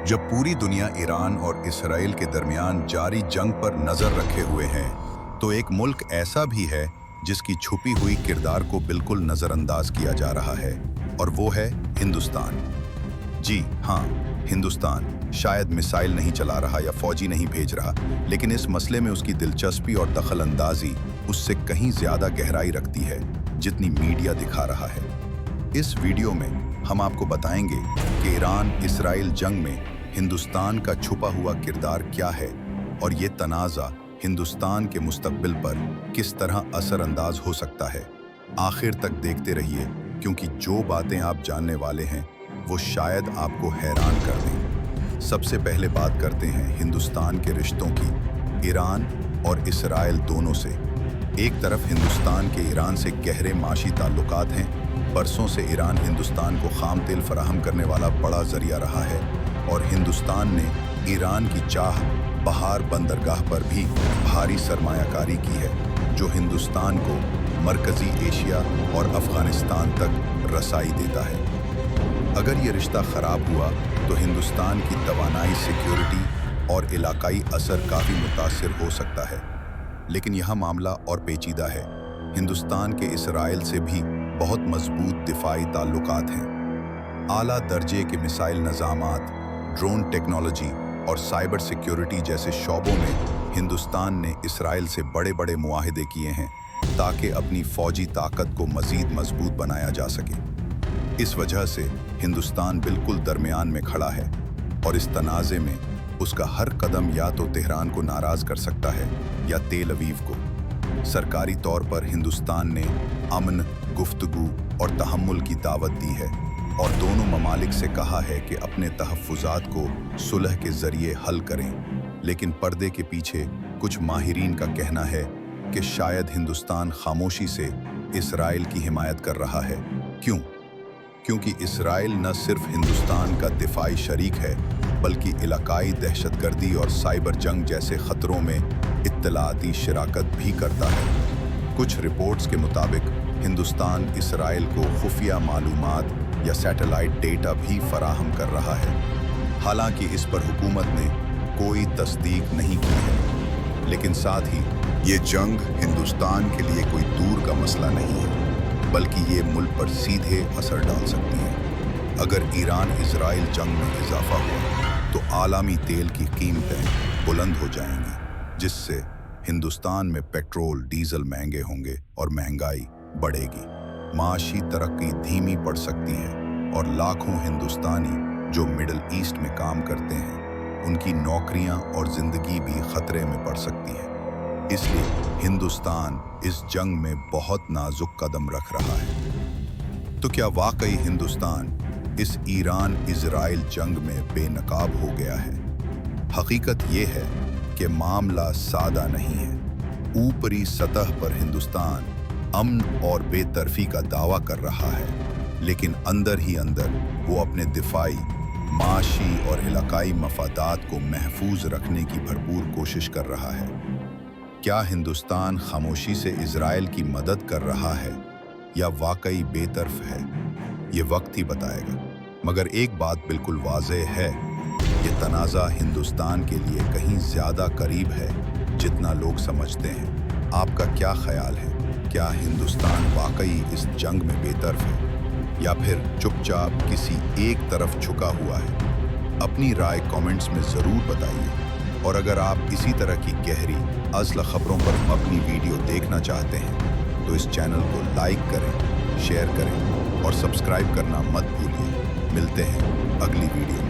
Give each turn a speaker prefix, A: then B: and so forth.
A: जब पूरी दुनिया ईरान और इसराइल के दरमियान जारी जंग पर नजर रखे हुए हैं, तो एक मुल्क ऐसा भी है जिसकी छुपी हुई किरदार को बिल्कुल नजरअंदाज किया जा रहा है, और वो है हिंदुस्तान। जी हाँ, हिंदुस्तान शायद मिसाइल नहीं चला रहा या फौजी नहीं भेज रहा, लेकिन इस मसले में उसकी दिलचस्पी और दखल अंदाजी उससे कहीं ज्यादा गहराई रखती है जितनी मीडिया दिखा रहा है। इस वीडियो में हम आपको बताएंगे कि ईरान इसराइल जंग में हिंदुस्तान का छुपा हुआ किरदार क्या है और ये तनाज़ा हिंदुस्तान के मुस्तकबिल पर किस तरह असरअंदाज हो सकता है। आखिर तक देखते रहिए, क्योंकि जो बातें आप जानने वाले हैं वो शायद आपको हैरान कर दें। सबसे पहले बात करते हैं हिंदुस्तान के रिश्तों की, ईरान और इसराइल दोनों से। एक तरफ हिंदुस्तान के ईरान से गहरे माशी ताल्लुकात हैं। बरसों से ईरान हिंदुस्तान को खाम तेल फराहम करने वाला बड़ा जरिया रहा है, और हिंदुस्तान ने ईरान की चाह बहार बंदरगाह पर भी भारी सरमायाकारी की है, जो हिंदुस्तान को मरकज़ी एशिया और अफ़गानिस्तान तक रसाई देता है। अगर ये रिश्ता ख़राब हुआ तो हिंदुस्तान की तवानाई, सिक्योरिटी और इलाकाई असर काफ़ी मुतासिर हो सकता है। लेकिन यह मामला और पेचीदा है। हिंदुस्तान के इसराइल से भी बहुत मजबूत दिफाई ताल्लुकात हैं। आला दर्जे के मिसाइल नज़ामात, ड्रोन टेक्नोलॉजी और साइबर सिक्योरिटी जैसे शोबों में हिंदुस्तान ने इसराइल से बड़े बड़े मुआहदे किए हैं ताकि अपनी फौजी ताकत को मज़ीद मजबूत बनाया जा सके। इस वजह से हिंदुस्तान बिल्कुल दरमियान में खड़ा है, और इस तनाज़े में उसका हर कदम या तो तेहरान को नाराज़ कर सकता है या तेल अवीव को। सरकारी तौर पर हिंदुस्तान ने अमन, गुफ्तगू और तहम्मुल की दावत दी है, और दोनों ममालिक से कहा है कि अपने तहफ़्फ़ुज़ात को सुलह के ज़रिए हल करें। लेकिन पर्दे के पीछे कुछ माहिरीन का कहना है कि शायद हिंदुस्तान खामोशी से इसराइल की हिमायत कर रहा है। क्यों? क्योंकि इसराइल न सिर्फ हिंदुस्तान का दिफाई शरीक है, बल्कि इलाकाई दहशतगर्दी और साइबर जंग जैसे ख़तरों में इत्तलाती शिराकत भी करता है। कुछ रिपोर्ट्स के मुताबिक हिंदुस्तान इसराइल को खुफिया मालूमात या सैटेलाइट डेटा भी फराहम कर रहा है। हालांकि इस पर हुकूमत ने कोई तस्दीक नहीं की है। लेकिन साथ ही ये जंग हिंदुस्तान के लिए कोई दूर का मसला नहीं है, बल्कि ये मुल्क पर सीधे असर डाल सकती है। अगर ईरान इसराइल जंग में इजाफा हुआ तो आलमी तेल की कीमतें बुलंद हो जाएंगी, जिससे हिंदुस्तान में पेट्रोल, डीजल महंगे होंगे और महंगाई बढ़ेगी। माशी तरक्की धीमी पड़ सकती है, और लाखों हिंदुस्तानी जो मिडिल ईस्ट में काम करते हैं, उनकी नौकरियां और जिंदगी भी खतरे में पड़ सकती है। इसलिए हिंदुस्तान इस जंग में बहुत नाजुक कदम रख रहा है। तो क्या वाकई हिंदुस्तान इस ईरान इजराइल जंग में बेनकाब हो गया है? हकीकत ये है कि मामला सादा नहीं है। ऊपरी सतह पर हिंदुस्तान अमन और बेतरफी का दावा कर रहा है, लेकिन अंदर ही अंदर वो अपने दिफाई, माशी और इलाकाई मफादात को महफूज रखने की भरपूर कोशिश कर रहा है। क्या हिंदुस्तान खामोशी से इजराइल की मदद कर रहा है या वाकई बेतरफ है? ये वक्त ही बताएगा। मगर एक बात बिल्कुल वाज़ेह है, ये तनाज़ा हिंदुस्तान के लिए कहीं ज़्यादा करीब है जितना लोग समझते हैं। आपका क्या ख्याल है? क्या हिंदुस्तान वाकई इस जंग में बेतरफ है, या फिर चुपचाप किसी एक तरफ झुका हुआ है? अपनी राय कमेंट्स में ज़रूर बताइए, और अगर आप इसी तरह की गहरी असल खबरों पर मबनी वीडियो देखना चाहते हैं तो इस चैनल को लाइक करें, शेयर करें और सब्सक्राइब करना मत भूलिए। मिलते हैं अगली वीडियो में।